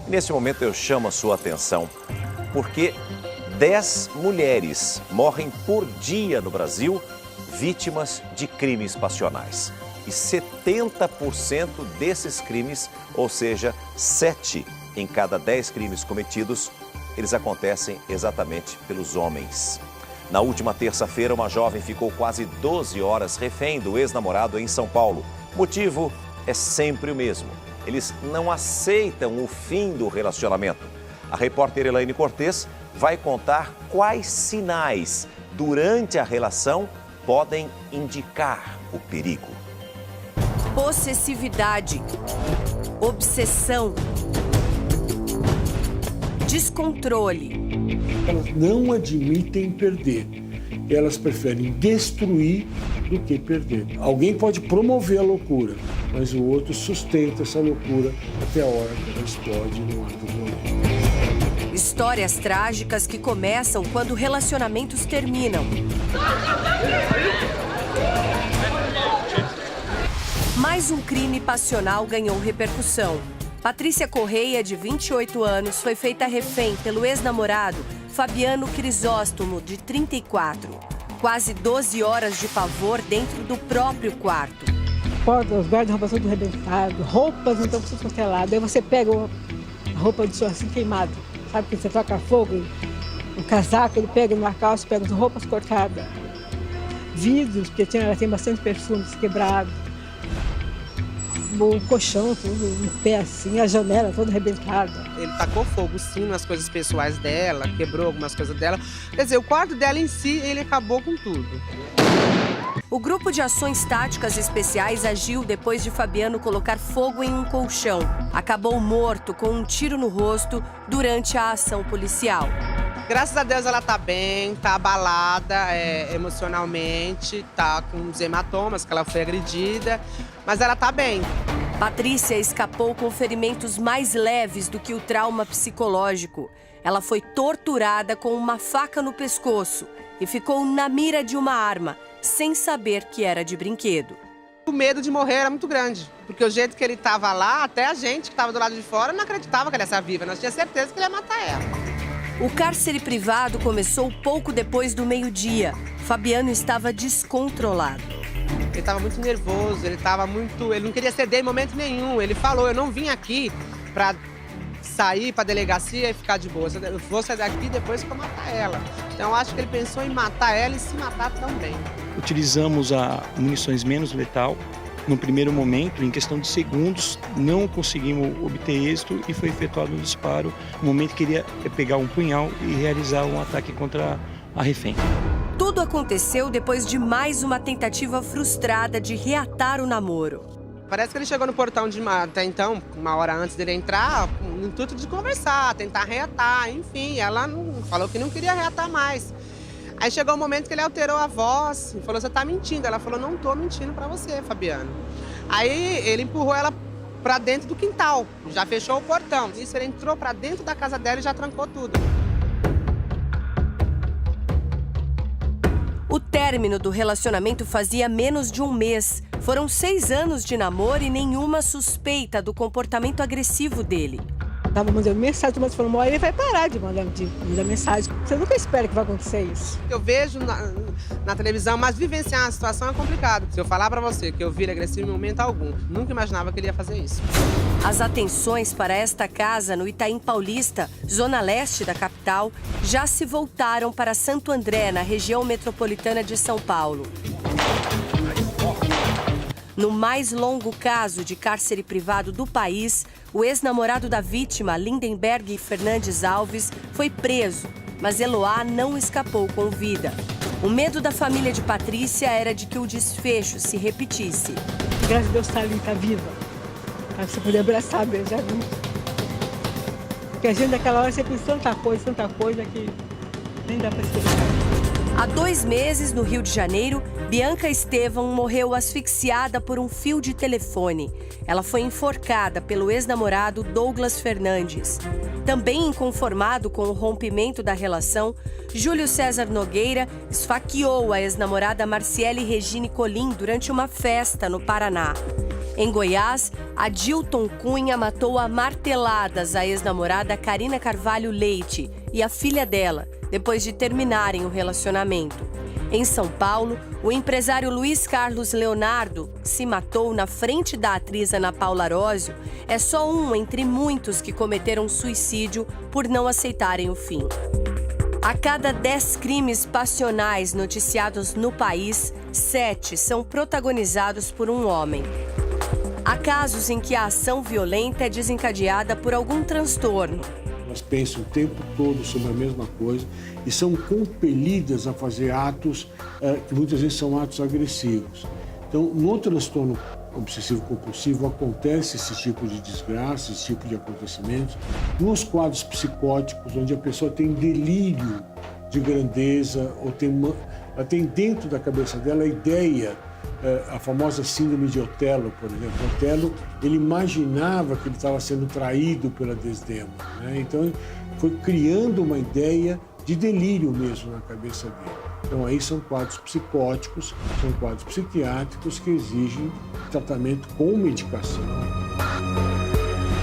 E nesse momento eu chamo a sua atenção, porque 10 mulheres morrem por dia no Brasil vítimas de crimes passionais. E 70% desses crimes, ou seja, 7 em cada 10 crimes cometidos, eles acontecem exatamente pelos homens. Na última terça-feira, uma jovem ficou quase 12 horas refém do ex-namorado em São Paulo. O motivo é sempre o mesmo. Eles não aceitam o fim do relacionamento. A repórter Elaine Cortez vai contar quais sinais durante a relação podem indicar o perigo. Possessividade, obsessão, descontrole. Elas não admitem perder. Elas preferem destruir do que perder. Alguém pode promover a loucura, mas o outro sustenta essa loucura até a hora que ela explode no ato violento. Histórias trágicas que começam quando relacionamentos terminam. Mais um crime passional ganhou repercussão. Patrícia Correia, de 28 anos, foi feita refém pelo ex-namorado Fabiano Crisóstomo, de 34. Quase 12 horas de pavor dentro do próprio quarto. Os guarda-roupas tudo arrebentado, roupas então congeladas. Aí você pega a roupa do senhor assim queimada. Sabe que você toca fogo, o casaco, ele pega numa calça, pega as roupas cortadas. Vidros, porque ela tem bastante perfumes quebrados. O colchão, tudo no pé assim, a janela toda arrebentada. Ele tacou fogo sim nas coisas pessoais dela, quebrou algumas coisas dela. Quer dizer, o quarto dela em si, ele acabou com tudo. O grupo de ações táticas especiais agiu depois de Fabiano colocar fogo em um colchão. Acabou morto com um tiro no rosto durante a ação policial. Graças a Deus ela tá bem, tá abalada emocionalmente, tá com uns hematomas, que ela foi agredida, mas ela tá bem. Patrícia escapou com ferimentos mais leves do que o trauma psicológico. Ela foi torturada com uma faca no pescoço e ficou na mira de uma arma, sem saber que era de brinquedo. O medo de morrer era muito grande, porque o jeito que ele estava lá, até a gente que estava do lado de fora não acreditava que ele ia ser viva, nós tínhamos certeza que ele ia matar ela. O cárcere privado começou pouco depois do meio-dia. Fabiano estava descontrolado. Ele estava muito nervoso, ele não queria ceder em momento nenhum. Ele falou, eu não vim aqui para sair para a delegacia e ficar de boa. Eu vou sair daqui depois para matar ela. Então eu acho que ele pensou em matar ela e se matar também. Utilizamos munições menos letal. No primeiro momento, em questão de segundos, não conseguimos obter êxito e foi efetuado um disparo. No momento queria pegar um punhal e realizar um ataque contra a refém. Tudo aconteceu depois de mais uma tentativa frustrada de reatar o namoro. Parece que ele chegou no portão até então, uma hora antes dele entrar, no intuito de conversar, tentar reatar, enfim. Ela falou que não queria reatar mais. Aí chegou o momento que ele alterou a voz e falou, você tá mentindo. Ela falou, não tô mentindo pra você, Fabiano. Aí ele empurrou ela pra dentro do quintal, já fechou o portão. Isso, ele entrou pra dentro da casa dela e já trancou tudo. O término do relacionamento fazia menos de um mês. Foram 6 anos de namoro e nenhuma suspeita do comportamento agressivo dele. Estava mandando mensagem, mas falou, uma hora ele vai parar de mandar mensagem. Você nunca espera que vai acontecer isso. Eu vejo na televisão, mas vivenciar a situação é complicado. Se eu falar pra você que eu vi ele agressivo em momento algum, nunca imaginava que ele ia fazer isso. As atenções para esta casa no Itaim Paulista, zona leste da capital, já se voltaram para Santo André, na região metropolitana de São Paulo. No mais longo caso de cárcere privado do país, o ex-namorado da vítima, Lindenberg Fernandes Alves, foi preso, mas Eloá não escapou com vida. O medo da família de Patrícia era de que o desfecho se repetisse. Graças a Deus, Salim está viva. Para você poder abraçar, beijar junto. Porque a gente naquela hora você pensa tanta coisa que nem dá para explicar. Há 2 meses, no Rio de Janeiro, Bianca Estevão morreu asfixiada por um fio de telefone. Ela foi enforcada pelo ex-namorado Douglas Fernandes. Também inconformado com o rompimento da relação, Júlio César Nogueira esfaqueou a ex-namorada Marciele Regine Colim durante uma festa no Paraná. Em Goiás, Adilton Cunha matou a marteladas a ex-namorada Karina Carvalho Leite e a filha dela, depois de terminarem o relacionamento. Em São Paulo, o empresário Luiz Carlos Leonardo se matou na frente da atriz Ana Paula Arósio. É só um entre muitos que cometeram suicídio por não aceitarem o fim. A cada 10 crimes passionais noticiados no país, 7 são protagonizados por um homem. Há casos em que a ação violenta é desencadeada por algum transtorno. Elas pensam o tempo todo sobre a mesma coisa e são compelidas a fazer atos que muitas vezes são atos agressivos. Então, no transtorno obsessivo-compulsivo acontece esse tipo de desgraça, esse tipo de acontecimentos. Nos quadros psicóticos, onde a pessoa tem delírio de grandeza, ou ela tem dentro da cabeça dela a ideia, a famosa síndrome de Otelo, por exemplo. Otelo, ele imaginava que ele estava sendo traído pela Desdémona, né? Então, foi criando uma ideia de delírio mesmo na cabeça dele. Então, aí são quadros psicóticos, são quadros psiquiátricos que exigem tratamento com medicação.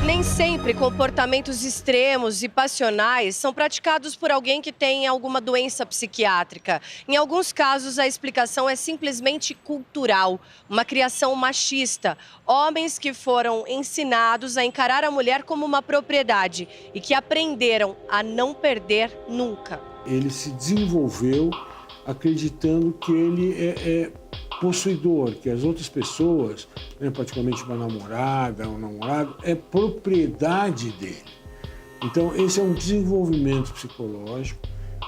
Nem sempre comportamentos extremos e passionais são praticados por alguém que tem alguma doença psiquiátrica. Em alguns casos, a explicação é simplesmente cultural, uma criação machista. Homens que foram ensinados a encarar a mulher como uma propriedade e que aprenderam a não perder nunca. Ele se desenvolveu acreditando que ele é possuidor, que as outras pessoas, né, praticamente uma namorada, um namorado, é propriedade dele. Então, esse é um desenvolvimento psicológico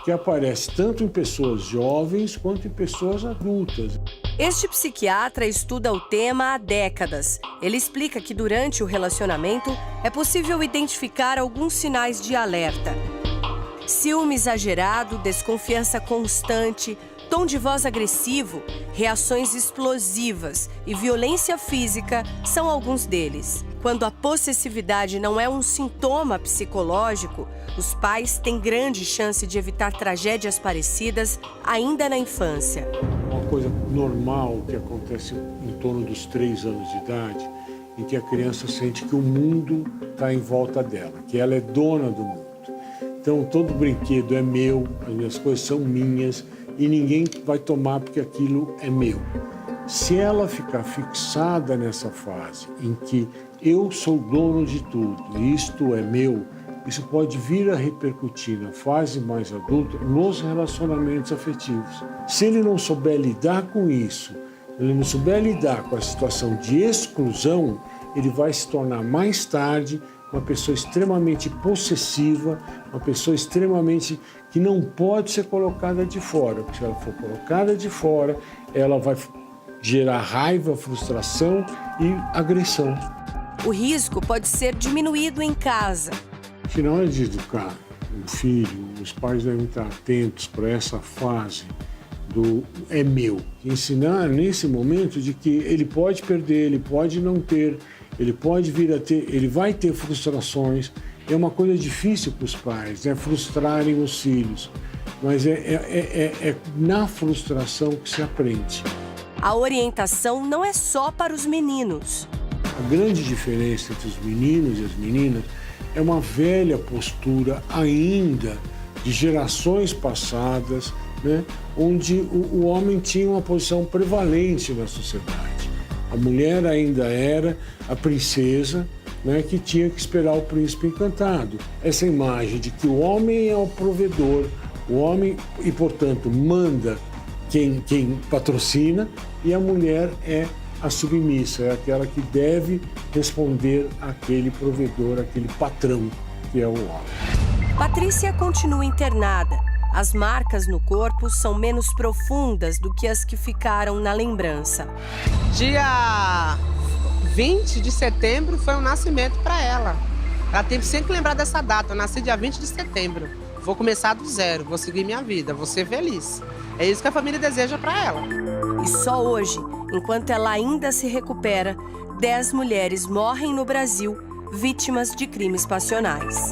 que aparece tanto em pessoas jovens quanto em pessoas adultas. Este psiquiatra estuda o tema há décadas. Ele explica que durante o relacionamento é possível identificar alguns sinais de alerta. Ciúme exagerado, desconfiança constante, tom de voz agressivo, reações explosivas e violência física são alguns deles. Quando a possessividade não é um sintoma psicológico, os pais têm grande chance de evitar tragédias parecidas ainda na infância. Uma coisa normal que acontece em torno dos 3 anos de idade, em que a criança sente que o mundo está em volta dela, que ela é dona do mundo. Então, todo brinquedo é meu, as minhas coisas são minhas e ninguém vai tomar porque aquilo é meu. Se ela ficar fixada nessa fase em que eu sou dono de tudo, isto é meu, isso pode vir a repercutir na fase mais adulta nos relacionamentos afetivos. Se ele não souber lidar com isso, ele não souber lidar com a situação de exclusão, ele vai se tornar mais tarde uma pessoa extremamente possessiva, uma pessoa extremamente que não pode ser colocada de fora. Porque se ela for colocada de fora, ela vai gerar raiva, frustração e agressão. O risco pode ser diminuído em casa. Se na hora de educar um filho, os pais devem estar atentos para essa fase do é meu. Ensinar nesse momento de que ele pode perder, ele pode não ter, ele pode vir a ter, ele vai ter frustrações. É uma coisa difícil para os pais, né? Frustrarem os filhos. Mas é na frustração que se aprende. A orientação não é só para os meninos. A grande diferença entre os meninos e as meninas é uma velha postura ainda de gerações passadas, né? Onde o homem tinha uma posição prevalente na sociedade. A mulher ainda era a princesa, né, que tinha que esperar o príncipe encantado. Essa imagem de que o homem é o provedor, o homem, e portanto manda quem patrocina, e a mulher é a submissa, é aquela que deve responder àquele provedor, àquele patrão que é o homem. Patrícia continua internada. As marcas no corpo são menos profundas do que as que ficaram na lembrança. Dia 20 de setembro foi um nascimento para ela. Ela tem sempre que lembrar dessa data. Eu nasci dia 20 de setembro. Vou começar do zero, vou seguir minha vida, vou ser feliz. É isso que a família deseja para ela. E só hoje, enquanto ela ainda se recupera, 10 mulheres morrem no Brasil vítimas de crimes passionais.